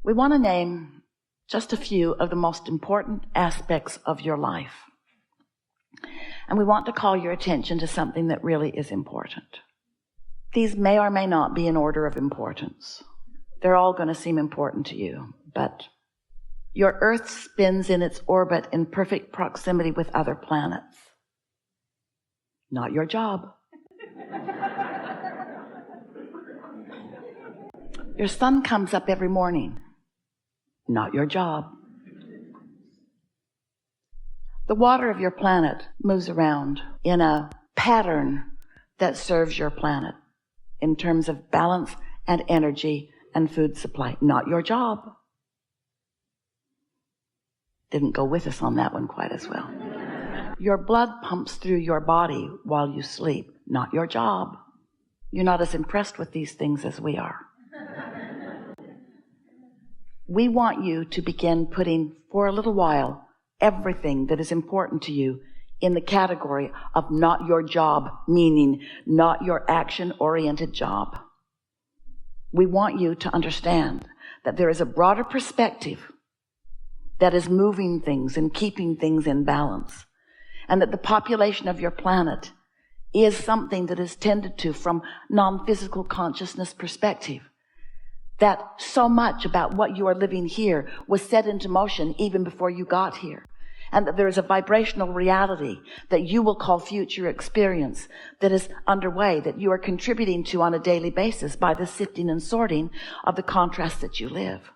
We want to name just a few of the most important aspects of your life. And we want to call your attention to something that really is important. These may or may not be in order of importance. They're all going to seem important to you, but your Earth spins in its orbit in perfect proximity with other planets. Not your job. Your sun comes up every morning. Not your job. The water of your planet moves around in a pattern that serves your planet in terms of balance and energy and food supply. Not your job. Didn't go with us on that one quite as well. Your blood pumps through your body while you sleep. Not your job. You're not as impressed with these things as we are. We want you to begin putting, for a little while, everything that is important to you in the category of not your job, meaning not your action-oriented job. We want you to understand that there is a broader perspective that is moving things and keeping things in balance, and that the population of your planet is something that is tended to from non-physical consciousness perspective. That so much about what you are living here was set into motion even before you got here. And that there is a vibrational reality that you will call future experience that is underway, that you are contributing to on a daily basis by the sifting and sorting of the contrasts that you live.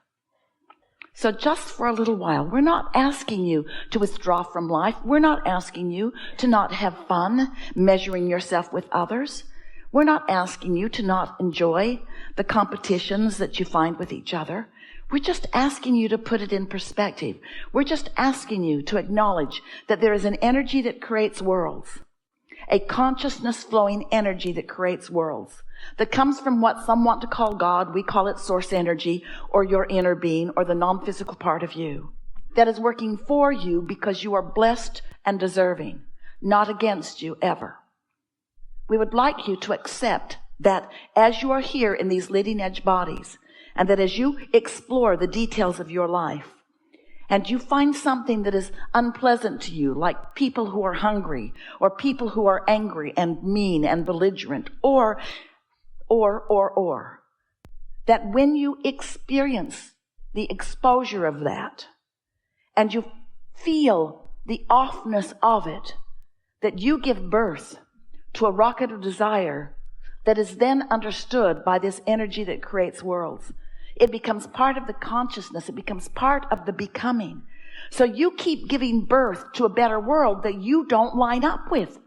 So just for a little while, we're not asking you to withdraw from life. We're not asking you to not have fun measuring yourself with others. We're not asking you to not enjoy the competitions that you find with each other. We're just asking you to put it in perspective. We're just asking you to acknowledge that there is an energy that creates worlds, a consciousness flowing energy that creates worlds, that comes from what some want to call God. We call it source energy, or your inner being, or the non-physical part of you, that is working for you because you are blessed and deserving, not against you ever. We would like you to accept that as you are here in these leading edge bodies, and that as you explore the details of your life, and you find something that is unpleasant to you, like people who are hungry, or people who are angry and mean and belligerent, or, that when you experience the exposure of that, and you feel the offness of it, that you give birth to a rocket of desire that is then understood by this energy that creates worlds. It becomes part of the consciousness. It becomes part of the becoming. So you keep giving birth to a better world that you don't line up with.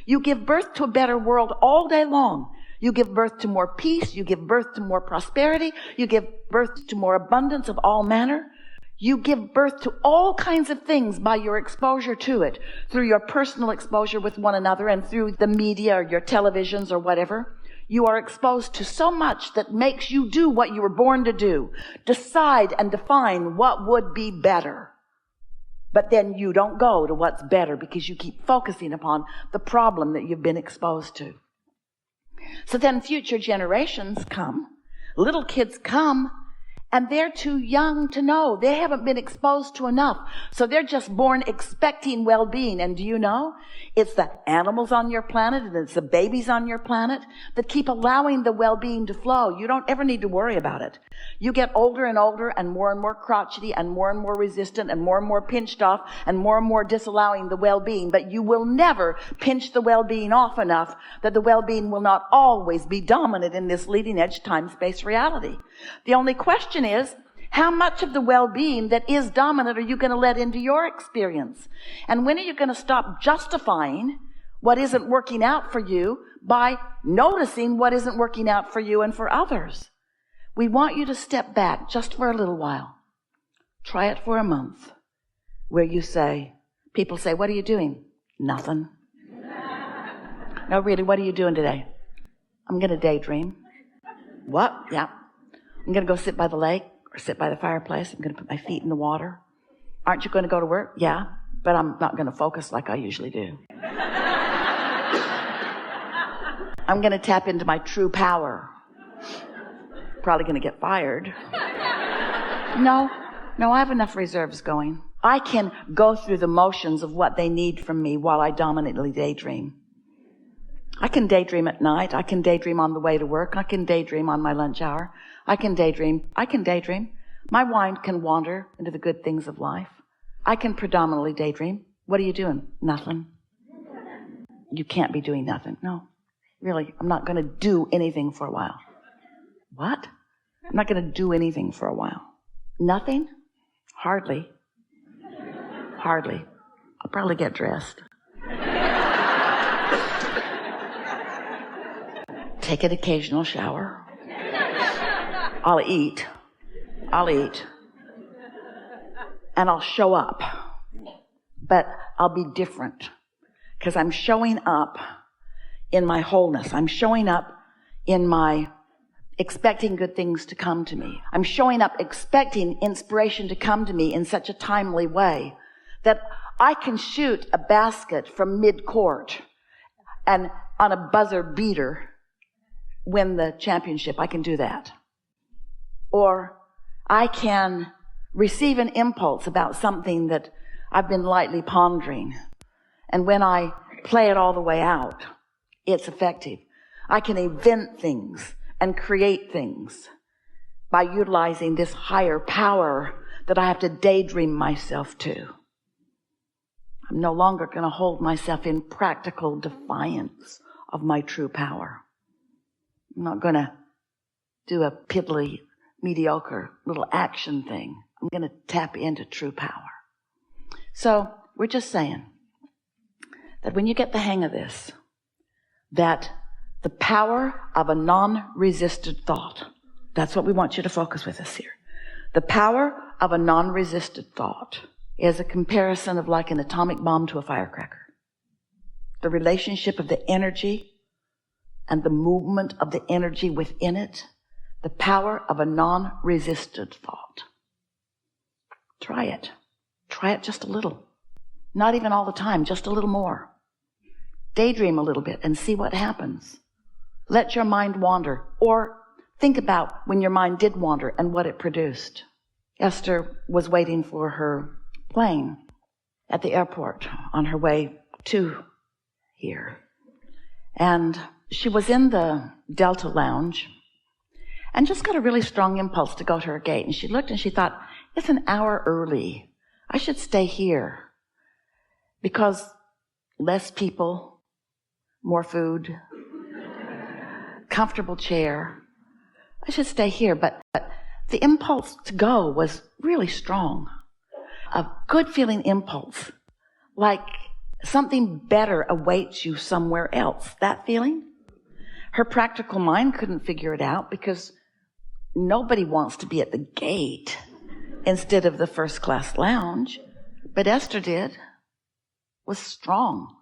You give birth to a better world all day long. You give birth to more peace. You give birth to more prosperity. You give birth to more abundance of all manner. You give birth to all kinds of things by your exposure to it, through your personal exposure with one another and through the media or your televisions or whatever. You are exposed to so much that makes you do what you were born to do. Decide and define what would be better. But then you don't go to what's better because you keep focusing upon the problem that you've been exposed to. So then future generations come, little kids come, and they're too young to know. They haven't been exposed to enough. So they're just born expecting well-being. And do you know? It's the animals on your planet and it's the babies on your planet that keep allowing the well-being to flow. You don't ever need to worry about it. You get older and older and more crotchety and more resistant and more pinched off and more disallowing the well-being. But you will never pinch the well-being off enough that the well-being will not always be dominant in this leading edge time-space reality. The only question is, how much of the well-being that is dominant are you going to let into your experience? And when are you going to stop justifying what isn't working out for you by noticing what isn't working out for you and for others? We want you to step back just for a little while. Try it for a month, where you say, people say, what are you doing? Nothing. No, really, what are you doing today? I'm going to daydream. What? Yeah. I'm going to go sit by the lake or sit by the fireplace. I'm going to put my feet in the water. Aren't you going to go to work? Yeah, but I'm not going to focus like I usually do. I'm going to tap into my true power. Probably going to get fired. No, I have enough reserves going. I can go through the motions of what they need from me while I dominantly daydream. I can daydream at night. I can daydream on the way to work. I can daydream on my lunch hour. I can daydream. My mind can wander into the good things of life. I can predominantly daydream. What are you doing? Nothing. You can't be doing nothing. No, really, I'm not going to do anything for a while. What? I'm not going to do anything for a while. Nothing? Hardly. I'll probably get dressed. Take an occasional shower. I'll eat. And I'll show up. But I'll be different. Because I'm showing up in my wholeness. I'm showing up in my expecting good things to come to me. I'm showing up expecting inspiration to come to me in such a timely way that I can shoot a basket from mid-court and on a buzzer beater win the championship. I can do that. Or I can receive an impulse about something that I've been lightly pondering. And when I play it all the way out, it's effective. I can invent things and create things by utilizing this higher power that I have to daydream myself to. I'm no longer going to hold myself in practical defiance of my true power. I'm not going to do a piddly, mediocre little action thing. I'm going to tap into true power. So we're just saying that when you get the hang of this, that the power of a non-resisted thought, that's what we want you to focus with us here. The power of a non-resisted thought is a comparison of like an atomic bomb to a firecracker. The relationship of the energy and the movement of the energy within it, the power of a non-resisted thought. Try it. Try it just a little. Not even all the time, just a little more. Daydream a little bit and see what happens. Let your mind wander, or think about when your mind did wander and what it produced. Esther was waiting for her plane at the airport on her way to here. And she was in the Delta Lounge and just got a really strong impulse to go to her gate. And she looked and she thought, it's an hour early. I should stay here because less people, more food, comfortable chair. I should stay here. But the impulse to go was really strong. A good feeling impulse, like something better awaits you somewhere else. That feeling? Her practical mind couldn't figure it out because nobody wants to be at the gate instead of the first class lounge. But Esther did, was strong.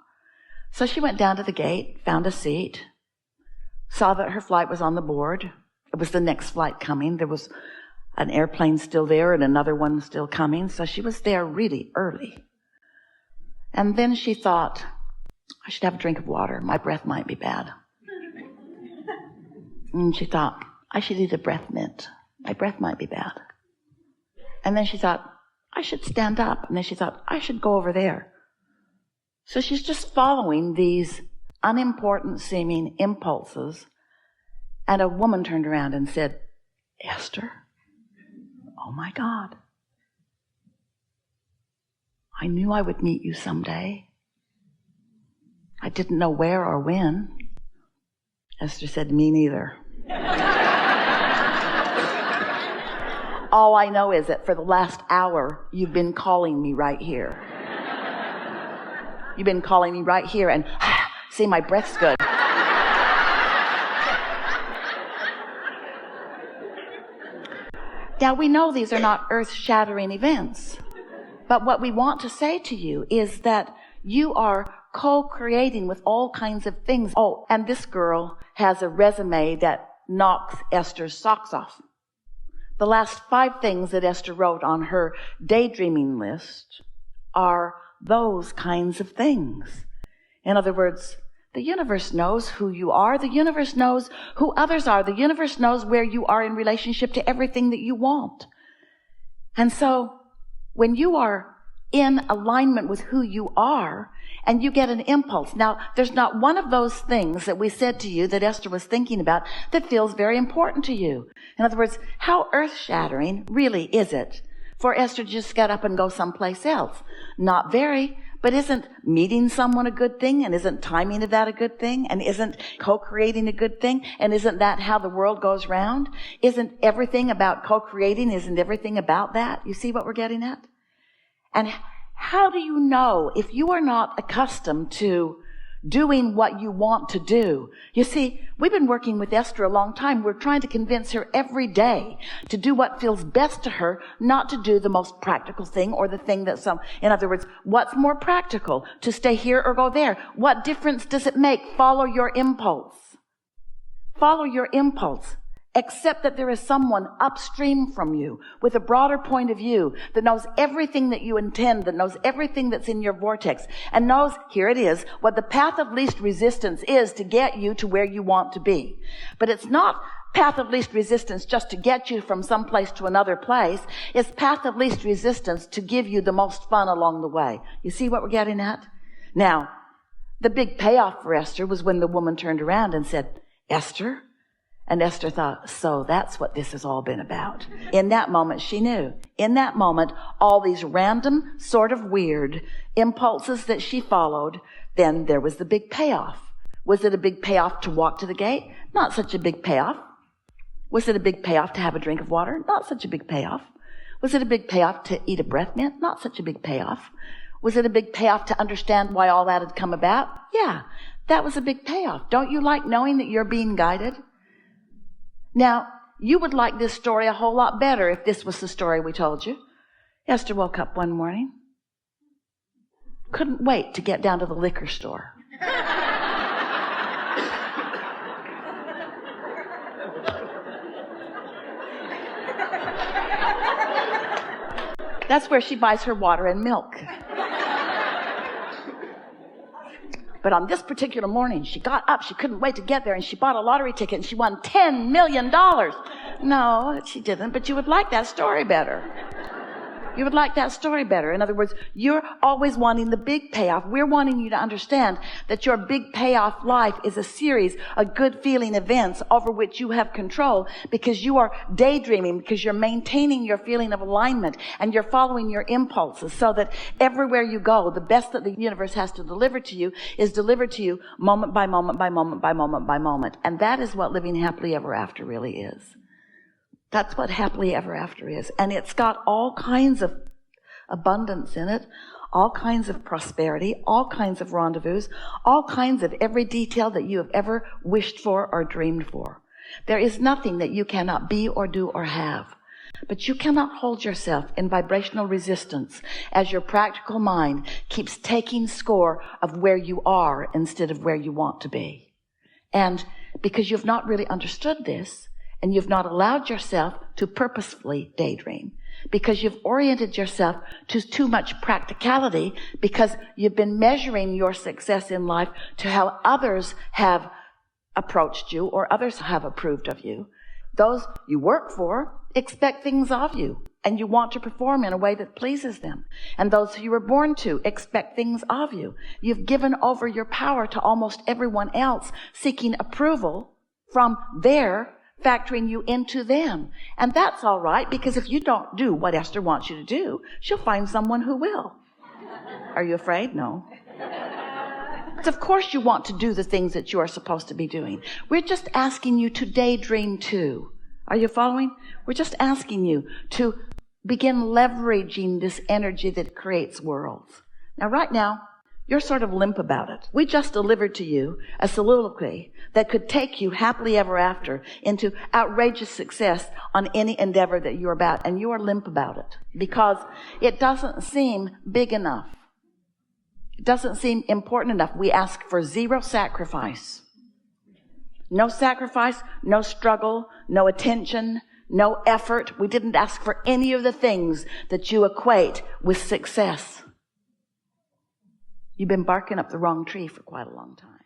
So she went down to the gate, found a seat, saw that her flight was on the board. It was the next flight coming. There was an airplane still there and another one still coming. So she was there really early. And then she thought, I should have a drink of water. My breath might be bad. And she thought, I should eat a breath mint. My breath might be bad. And then she thought, I should stand up. And then she thought, I should go over there. So she's just following these unimportant seeming impulses. And a woman turned around and said, Esther, oh my God. I knew I would meet you someday. I didn't know where or when. Esther said, me neither. All I know is that for the last hour, you've been calling me right here. You've been calling me right here and, see, my breath's good. Now, we know these are not earth-shattering events, but what we want to say to you is that you are co-creating with all kinds of things. Oh, and this girl has a resume that knocks Esther's socks off. The last 5 things that Esther wrote on her daydreaming list are those kinds of things. In other words, the universe knows who you are. The universe knows who others are. The universe knows where you are in relationship to everything that you want. And so when you are in alignment with who you are and you get an impulse. Now, there's not one of those things that we said to you that Esther was thinking about that feels very important to you. In other words, how earth-shattering really is it for Esther to just get up and go someplace else? Not very, but isn't meeting someone a good thing? And isn't timing of that a good thing? And isn't co-creating a good thing? And isn't that how the world goes round? Isn't everything about co-creating? Isn't everything about that? You see what we're getting at? And how do you know if you are not accustomed to doing what you want to do? You see, we've been working with Esther a long time. We're trying to convince her every day to do what feels best to her, not to do the most practical thing or the thing that in other words, what's more practical? To stay here or go there? What difference does it make? Follow your impulse. Follow your impulse. Accept that there is someone upstream from you with a broader point of view that knows everything that you intend, that knows everything that's in your vortex, and knows, here it is, what the path of least resistance is to get you to where you want to be. But it's not path of least resistance just to get you from some place to another place. It's path of least resistance to give you the most fun along the way. You see what we're getting at? Now, the big payoff for Esther was when the woman turned around and said, "Esther?" And Esther thought, so that's what this has all been about. In that moment, she knew. In that moment, all these random, sort of weird impulses that she followed, then there was the big payoff. Was it a big payoff to walk to the gate? Not such a big payoff. Was it a big payoff to have a drink of water? Not such a big payoff. Was it a big payoff to eat a breath mint? Not such a big payoff. Was it a big payoff to understand why all that had come about? Yeah, that was a big payoff. Don't you like knowing that you're being guided? Now, you would like this story a whole lot better if this was the story we told you. Esther woke up one morning, couldn't wait to get down to the liquor store. That's where she buys her water and milk. But on this particular morning, she got up, she couldn't wait to get there, and she bought a lottery ticket, and she won $10 million. No, she didn't, but you would like that story better. You would like that story better. In other words, you're always wanting the big payoff. We're wanting you to understand that your big payoff life is a series of good feeling events over which you have control because you are daydreaming, because you're maintaining your feeling of alignment and you're following your impulses so that everywhere you go, the best that the universe has to deliver to you is delivered to you moment by moment by moment by moment by moment. And that is what living happily ever after really is. That's what happily ever after is. And it's got all kinds of abundance in it, all kinds of prosperity, all kinds of rendezvous, all kinds of every detail that you have ever wished for or dreamed for. There is nothing that you cannot be or do or have. But you cannot hold yourself in vibrational resistance as your practical mind keeps taking score of where you are instead of where you want to be. And because you've not really understood this, and you've not allowed yourself to purposefully daydream, because you've oriented yourself to too much practicality, because you've been measuring your success in life to how others have approached you or others have approved of you. Those you work for expect things of you, and you want to perform in a way that pleases them. And those who you were born to expect things of you. You've given over your power to almost everyone else, seeking approval from their factoring you into them. And that's all right, because if you don't do what Esther wants you to do, she'll find someone who will. Are you afraid? No. Of course you want to do the things that you are supposed to be doing. We're just asking you to daydream too. Are you following? We're just asking you to begin leveraging this energy that creates worlds. Now, right now, you're sort of limp about it. We just delivered to you a soliloquy that could take you happily ever after into outrageous success on any endeavor that you're about, and you are limp about it because it doesn't seem big enough. It doesn't seem important enough. We ask for zero sacrifice. No sacrifice, no struggle, no attention, no effort. We didn't ask for any of the things that you equate with success. You've been barking up the wrong tree for quite a long time.